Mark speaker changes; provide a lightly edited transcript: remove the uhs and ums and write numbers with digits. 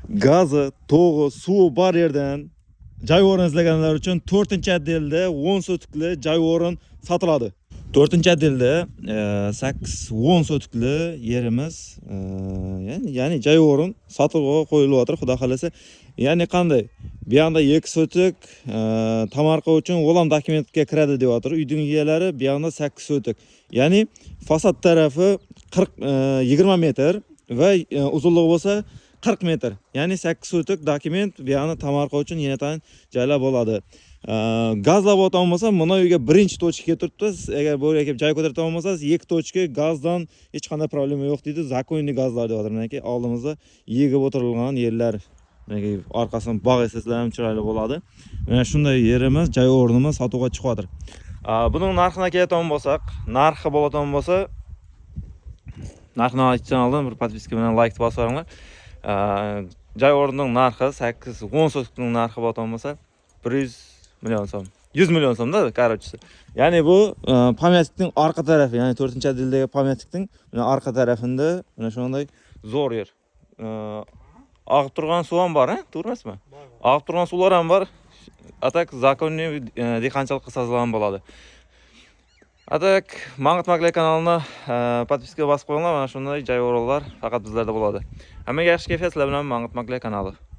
Speaker 1: Gazı, to'g'i, suvi bor yerdan joy o'rin izlaganlar uchun 4-otdelda 10 sotikli joy o'rin sotiladi. 4-otdelda 8-10 sotikli yerimiz, ya'ni joy o'rin sotuvga qo'yilyapti, xudo xolasa. Ya'ni qanday? Bu yoqda 2 sotik tamarqa uchun o'lam dokumentga kiradi deyapti. Uyning egalari bu yoqda 8 sotik. Ya'ni fasad tarafi 20 metr va uzunligi bo'lsa 40 metr. Ya'ni 8 sotik dokument bu yoqda tamarqa uchun yana joylab bo'ladi. Gazlab o'tgan bo'lsa, mana uyga birinchi tochkaga turibdi. Agar bu yerga joy ko'tarib olmasangiz, 2 tochka gazdan hech qanday problema yo'q deydi. Zakonniy gazlar deyapti. Meniki oldimizda yig'ib o'tirilgan yerlar. Meniki orqasidan bog'isizlar ham chiroyli bo'ladi. Mana shunday yerimiz, joy o'rnimiz sotuvga chiqyapti. Buning narxini keladigan bo'lsak, narxi bo'ladigan bo'lsa, narxini aytishdan oldin bir podpiska bilan like bosib qo'yinglar. Joy o'rnining narxi 8-10 sotikning narxi bo'ladigan bo'lsa, 100 million so'm. 100 million so'mda, короче. Ya'ni bu pamyatlikning orqa tarafi, ya'ni 4-otdeldagi pamyatlikning orqa tarafida mana shunday zo'r yer. Oqib turgan suv ham bor, to'g'ri emasmi? Oqib turgan suvlar ham bor. Atak zakonniy dehqonchilik qilsazlar bo'ladi. Atak Mang'it Maglay kanalini podpiska bosib qo'yinglar, mana shunday joy o'rinlar faqat bizlarda bo'ladi. Hammaga yaxshi kayfiyat bilan Mang'it Maglay kanali.